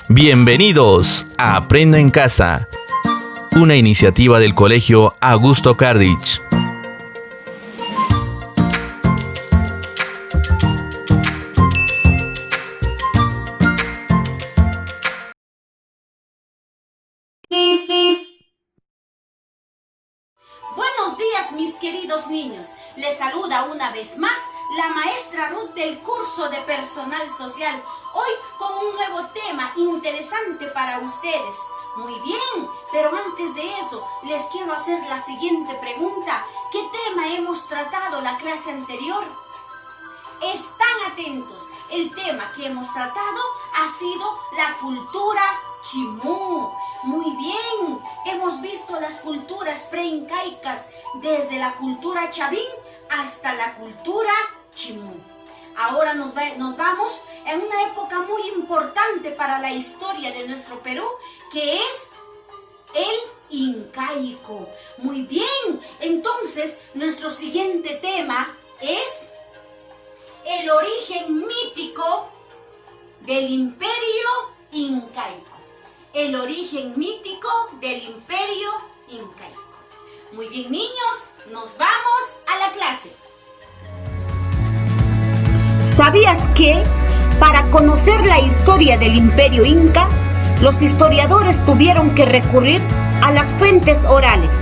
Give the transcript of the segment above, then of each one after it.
Bienvenidos a Aprendo en Casa, una iniciativa del Colegio Augusto Cardich. Buenos días, mis queridos niños. Les saluda una vez más la maestra Ruth del curso de Personal Social, hoy con un nuevo tema interesante para ustedes. Muy bien, pero antes de eso, les quiero hacer la siguiente pregunta. ¿Qué tema hemos tratado la clase anterior? Están atentos. El tema que hemos tratado ha sido la cultura Chimú. Muy bien, hemos visto las culturas preincaicas desde la cultura Chavín hasta la cultura Chimú. Ahora nos vamos en una época muy importante para la historia de nuestro Perú, que es el incaico. Muy bien, entonces nuestro siguiente tema es el origen mítico del imperio incaico. El origen mítico del imperio incaico. Muy bien, niños, nos vamos a la clase. ¿Sabías que para conocer la historia del imperio inca, los historiadores tuvieron que recurrir a las fuentes orales,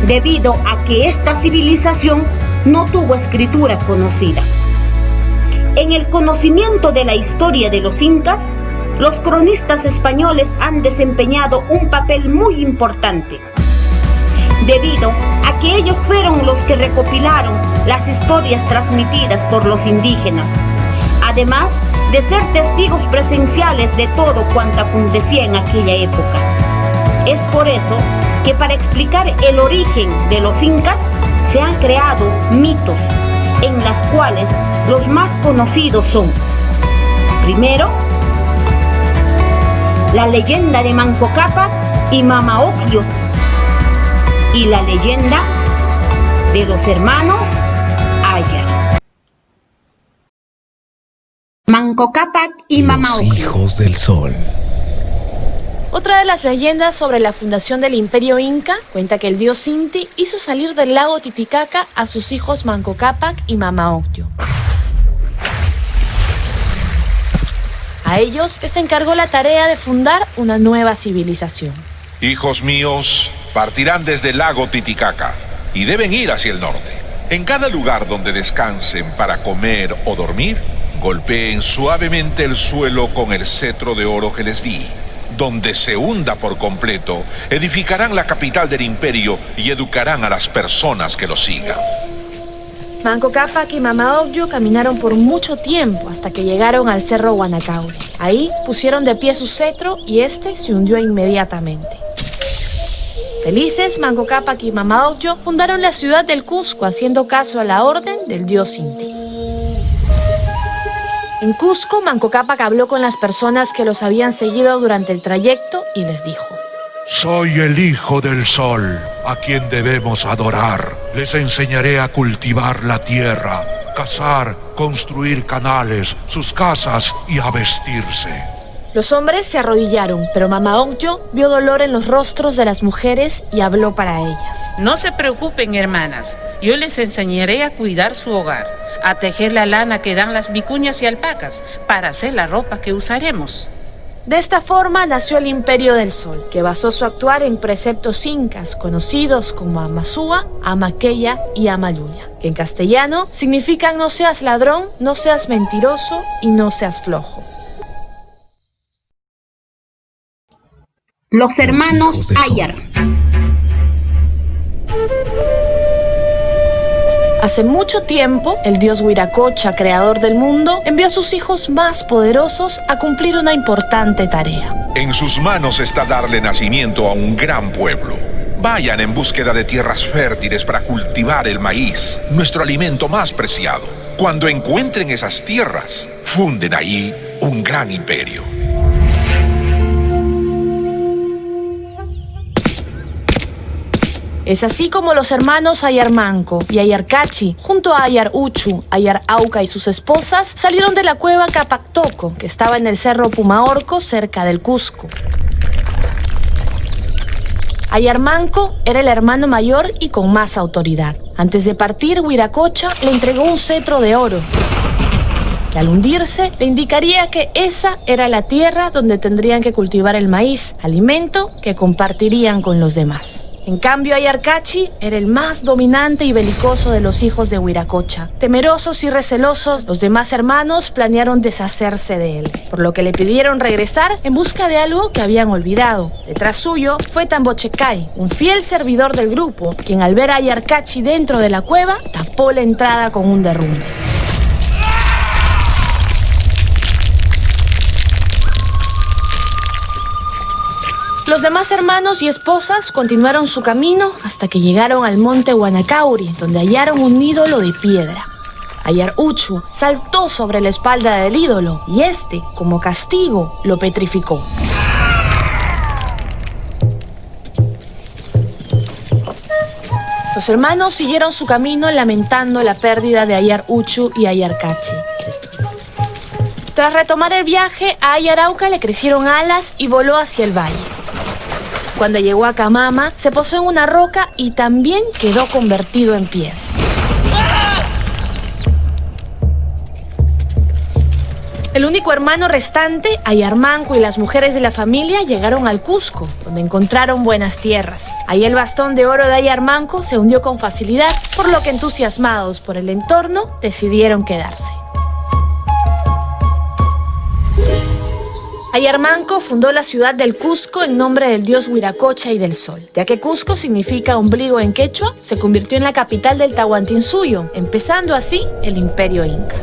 debido a que esta civilización no tuvo escritura conocida? En el conocimiento de la historia de los incas, los cronistas españoles han desempeñado un papel muy importante, debido a que ellos fueron los que recopilaron las historias transmitidas por los indígenas, además de ser testigos presenciales de todo cuanto acontecía en aquella época. Es por eso que para explicar el origen de los incas se han creado mitos, en las cuales los más conocidos son: primero, la leyenda de Manco Cápac y Mama Ocllo, y la leyenda de los hermanos Ayar. Manco Cápac y Mama Ocllo. Los hijos del sol. Otra de las leyendas sobre la fundación del imperio inca cuenta que el dios Inti hizo salir del lago Titicaca a sus hijos Manco Cápac y Mama Ocllo. A ellos les encargó la tarea de fundar una nueva civilización. Hijos míos, partirán desde el lago Titicaca y deben ir hacia el norte. En cada lugar donde descansen para comer o dormir, golpeen suavemente el suelo con el cetro de oro que les di. Donde se hunda por completo, edificarán la capital del imperio y educarán a las personas que lo sigan. Manco Cápac y Mama Ocllo caminaron por mucho tiempo hasta que llegaron al cerro Guanacaure. Ahí pusieron de pie su cetro y este se hundió inmediatamente. Felices, Manco Cápac y Mama Ocllo fundaron la ciudad del Cusco haciendo caso a la orden del dios Inti. En Cusco, Manco Cápac habló con las personas que los habían seguido durante el trayecto y les dijo: Soy el hijo del sol, a quien debemos adorar. Les enseñaré a cultivar la tierra, cazar, construir canales, sus casas y a vestirse. Los hombres se arrodillaron, pero Mama Ocllo vio dolor en los rostros de las mujeres y habló para ellas. No se preocupen, hermanas. Yo les enseñaré a cuidar su hogar, a tejer la lana que dan las vicuñas y alpacas para hacer la ropa que usaremos. De esta forma nació el Imperio del Sol, que basó su actuar en preceptos incas conocidos como Amazúa, Amaqueya y Amaluña, que en castellano significan no seas ladrón, no seas mentiroso y no seas flojo. Los hermanos Ayar. Hace mucho tiempo, el dios Huiracocha, creador del mundo, envió a sus hijos más poderosos a cumplir una importante tarea. En sus manos está darle nacimiento a un gran pueblo. Vayan en búsqueda de tierras fértiles para cultivar el maíz, nuestro alimento más preciado. Cuando encuentren esas tierras, funden ahí un gran imperio. Es así como los hermanos Ayarmanco y Ayarcachi, junto a Ayar Uchu, Ayar Auca y sus esposas, salieron de la cueva Capactoco, que estaba en el cerro Pumaorco, cerca del Cusco. Ayarmanco era el hermano mayor y con más autoridad. Antes de partir, Wiracocha le entregó un cetro de oro, que al hundirse le indicaría que esa era la tierra donde tendrían que cultivar el maíz, alimento que compartirían con los demás. En cambio, Ayarcachi era el más dominante y belicoso de los hijos de Wiracocha. Temerosos y recelosos, los demás hermanos planearon deshacerse de él, por lo que le pidieron regresar en busca de algo que habían olvidado. Detrás suyo fue Tambochecay, un fiel servidor del grupo, quien al ver a Ayarcachi dentro de la cueva, tapó la entrada con un derrumbe. Los demás hermanos y esposas continuaron su camino hasta que llegaron al monte Guanacauri, donde hallaron un ídolo de piedra. Ayar Uchu saltó sobre la espalda del ídolo y este, como castigo, lo petrificó. Los hermanos siguieron su camino lamentando la pérdida de Ayar Uchu y Ayarcachi. Tras retomar el viaje, a Ayar Auca le crecieron alas y voló hacia el valle. Cuando llegó a Camama, se posó en una roca y también quedó convertido en piedra. El único hermano restante, Ayarmanco, y las mujeres de la familia llegaron al Cusco, donde encontraron buenas tierras. Ahí el bastón de oro de Ayarmanco se hundió con facilidad, por lo que entusiasmados por el entorno, decidieron quedarse. Ayarmanco fundó la ciudad del Cusco en nombre del dios Wiracocha y del sol. Ya que Cusco significa ombligo en quechua, se convirtió en la capital del Tahuantinsuyo, empezando así el Imperio Inca.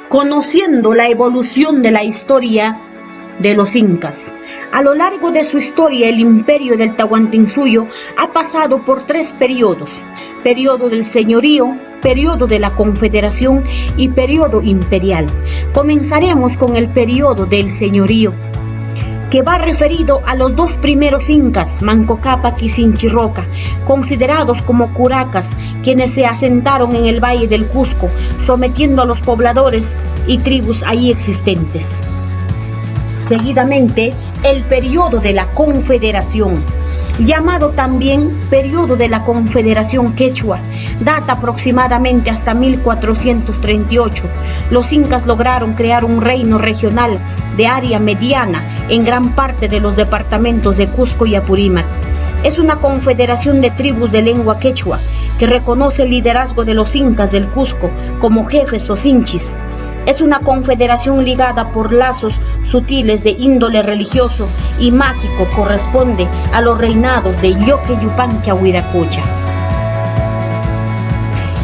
Conociendo la evolución de la historia de los incas. A lo largo de su historia, el imperio del Tahuantinsuyo ha pasado por 3 periodos: periodo del señorío, periodo de la confederación y periodo imperial. Comenzaremos con el periodo del señorío, que va referido a los 2 primeros incas, Manco Cápac y Sinchirroca, considerados como curacas, quienes se asentaron en el valle del Cusco, sometiendo a los pobladores y tribus ahí existentes. Seguidamente, el periodo de la confederación, llamado también periodo de la confederación quechua, data aproximadamente hasta 1438. Los incas lograron crear un reino regional de área mediana en gran parte de los departamentos de Cusco y Apurímac. Es una confederación de tribus de lengua quechua que reconoce el liderazgo de los incas del Cusco como jefes o sinchis. Es una confederación ligada por lazos sutiles de índole religioso y mágico, corresponde a los reinados de Yoque Yupanqui a Wiracocha.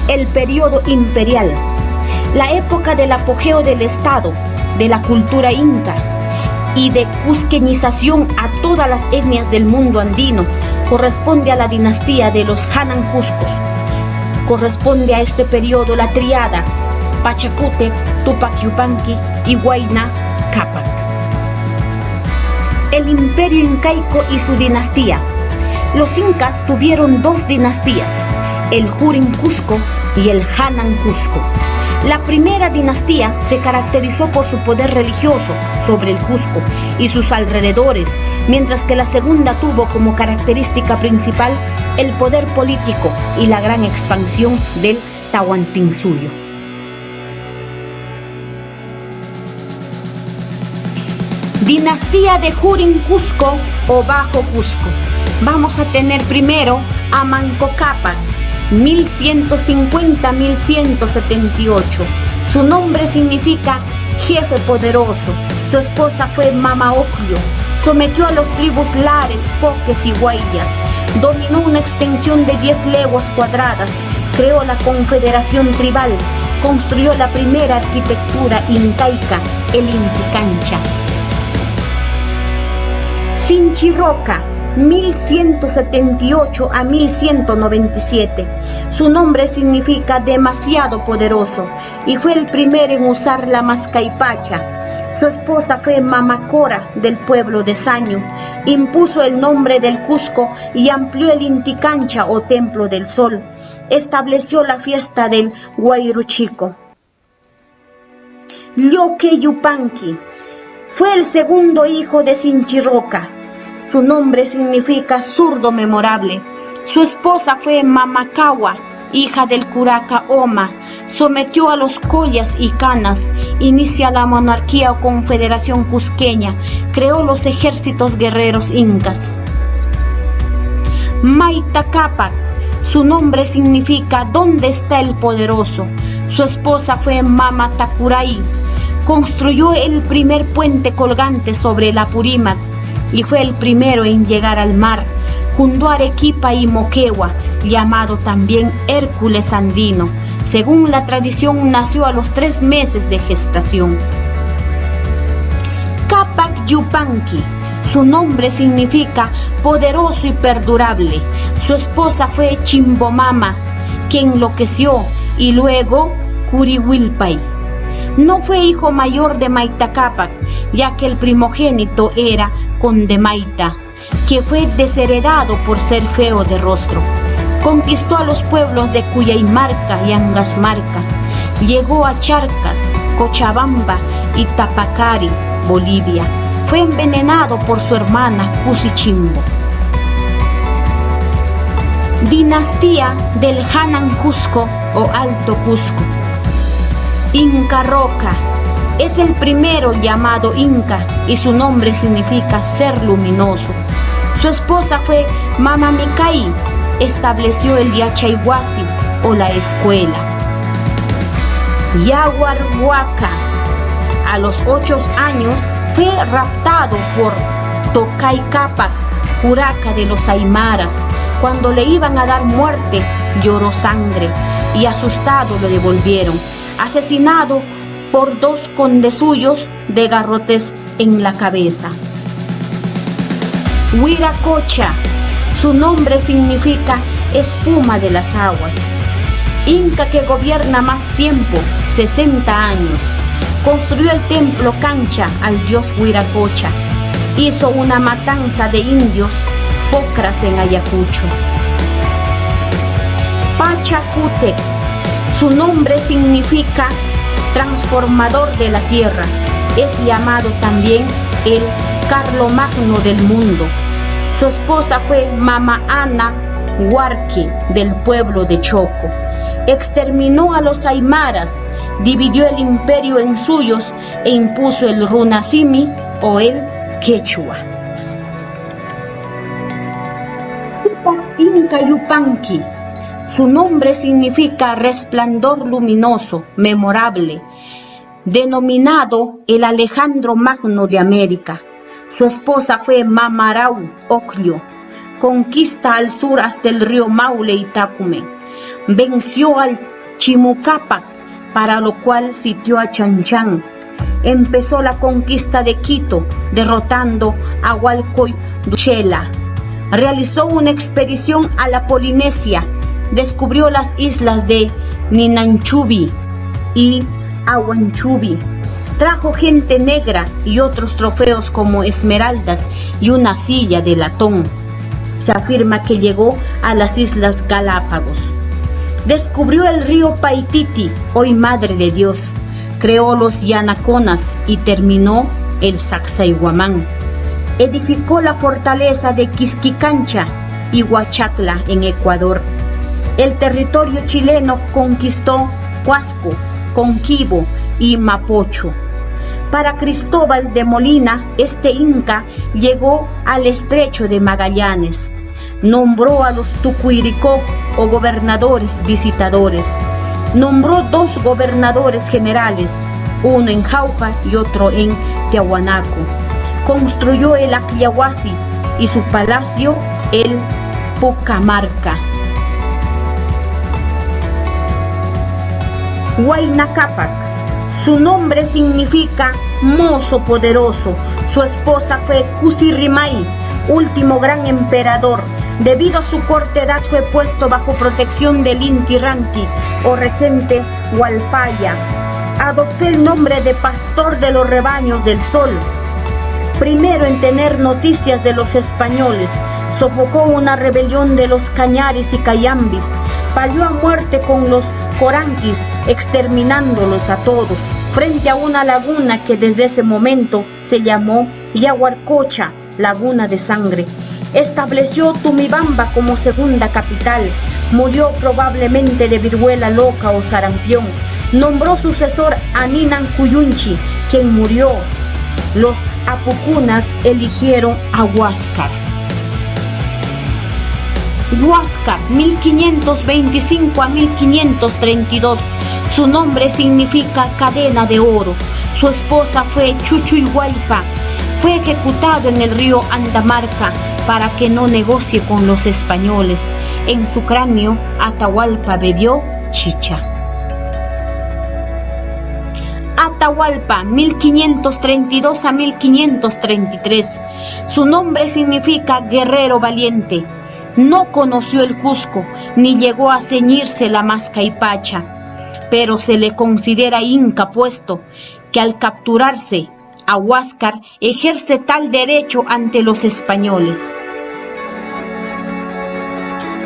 El periodo imperial, la época del apogeo del Estado, de la cultura inca y de cusqueñización a todas las etnias del mundo andino, corresponde a la dinastía de los Hanan Cuscos. Corresponde a este periodo la triada Pachacútec, Tupac Yupanqui y Huayna Cápac. El imperio incaico y su dinastía. Los incas tuvieron 2 dinastías, el Hurin Cusco y el Hanan Cusco. La primera dinastía se caracterizó por su poder religioso sobre el Cusco y sus alrededores, mientras que la segunda tuvo como característica principal el poder político y la gran expansión del Tahuantinsuyo. Dinastía de Hurin Cusco o Bajo Cusco. Vamos a tener primero a Manco Cápac, 1150-1178. Su nombre significa jefe poderoso. Su esposa fue Mama Ocllo. Sometió a los tribus Lares, Poques y Guayas. Dominó una extensión de 10 leguas cuadradas. Creó la confederación tribal. Construyó la primera arquitectura incaica, el Inti Cancha. Sinchirroca, 1178 a 1197. Su nombre significa demasiado poderoso y fue el primero en usar la mascaipacha. Su esposa fue Mama Cora del pueblo de Sañu. Impuso el nombre del Cusco y amplió el Inti Cancha o Templo del Sol. Estableció la fiesta del Guayruchico. Lloque Yupanqui fue el segundo hijo de Sinchiroca. Su nombre significa zurdo memorable. Su esposa fue Mamacawa, hija del curaca Oma. Sometió a los collas y canas, inicia la monarquía o confederación cusqueña, creó los ejércitos guerreros incas. Maita Cápac, su nombre significa ¿dónde está el poderoso? Su esposa fue Mama Tacuray. Construyó el primer puente colgante sobre el Apurímac y fue el primero en llegar al mar. Fundó Arequipa y Moquegua, llamado también Hércules Andino. Según la tradición, nació a los 3 meses de gestación. Cápac Yupanqui, su nombre significa poderoso y perdurable. Su esposa fue Chimbomama, que enloqueció, y luego Curihuilpay. No fue hijo mayor de Maita Cápac, ya que el primogénito era Conde Maita, que fue desheredado por ser feo de rostro. Conquistó a los pueblos de Cuyaymarca y Angasmarca. Llegó a Charcas, Cochabamba y Tapacari, Bolivia. Fue envenenado por su hermana Cusichimbo. Dinastía del Hanan Cusco o Alto Cusco. Inca Roca es el primero llamado Inca y su nombre significa ser luminoso. Su esposa fue Mama Micay. Estableció el Yachayhuasi o la escuela. Yaguar Huaca, a los 8 años fue raptado por Tocay Cápac, curaca de los Aymaras. Cuando le iban a dar muerte, lloró sangre y asustado lo devolvieron. Asesinado por 2 condes suyos de garrotes en la cabeza. Huiracocha, su nombre significa espuma de las aguas. Inca que gobierna más tiempo, 60 años. Construyó el templo Cancha al dios Huiracocha. Hizo una matanza de indios, pocras en Ayacucho. Pachacútec, su nombre significa transformador de la tierra. Es llamado también el Carlomagno del mundo. Su esposa fue Mama Ana Huarque del pueblo de Choco. Exterminó a los Aymaras, dividió el imperio en suyos e impuso el Runasimi o el Quechua. Inca Yupanqui, su nombre significa resplandor luminoso, memorable, denominado el Alejandro Magno de América. Su esposa fue Mamarau Oclio. Conquista al sur hasta el río Maule y Tacume. Venció al Chimucápac, para lo cual sitió a Chanchan. Empezó la conquista de Quito, derrotando a Hualcoyduchela. Realizó una expedición a la Polinesia. Descubrió las islas de Ninanchubi y Aguanchubi. Trajo gente negra y otros trofeos como esmeraldas y una silla de latón. Se afirma que llegó a las Islas Galápagos. Descubrió el río Paititi, hoy Madre de Dios. Creó los Yanaconas y terminó el Sacsayhuamán. Edificó la fortaleza de Quisquicancha y Huachacla en Ecuador. El territorio chileno conquistó Huasco, Conquibo y Mapocho. Para Cristóbal de Molina, este inca llegó al estrecho de Magallanes. Nombró a los Tucuiricó o gobernadores visitadores. Nombró 2 gobernadores generales, uno en Jauja y otro en Tiahuanaco. Construyó el Acliahuasi y su palacio, el Pucamarca. Huayna Cápac, su nombre significa mozo poderoso. Su esposa fue Cusirrimay, último gran emperador. Debido a su corta edad fue puesto bajo protección del Inti Ranti o regente Hualpaya. Adoptó el nombre de pastor de los rebaños del sol. Primero en tener noticias de los españoles, sofocó una rebelión de los cañaris y cayambis, palió a muerte con los coranquis, exterminándolos a todos, frente a una laguna que desde ese momento se llamó Yaguarcocha, Laguna de Sangre. Estableció Tumibamba como segunda capital. Murió probablemente de viruela loca o sarampión. Nombró sucesor a Ninan Cuyunchi, quien murió. Los apucunas eligieron a Huáscar. Huáscar, 1525 a 1532. Su nombre significa cadena de oro. Su esposa fue Chuchuyhualpa. Fue ejecutado en el río Andamarca para que no negocie con los españoles. En su cráneo, Atahualpa bebió chicha. Atahualpa, 1532 a 1533. Su nombre significa guerrero valiente. No conoció el Cusco, ni llegó a ceñirse la Mascaipacha, pero se le considera inca puesto que al capturarse a Huáscar ejerce tal derecho ante los españoles.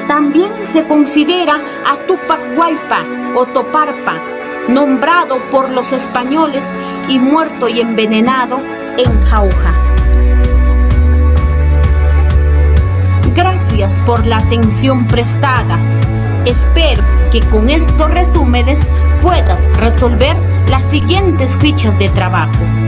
También se considera a Tupac Hualpa o Toparpa, nombrado por los españoles y muerto y envenenado en Jauja. Gracias por la atención prestada. Espero que con estos resúmenes puedas resolver las siguientes fichas de trabajo.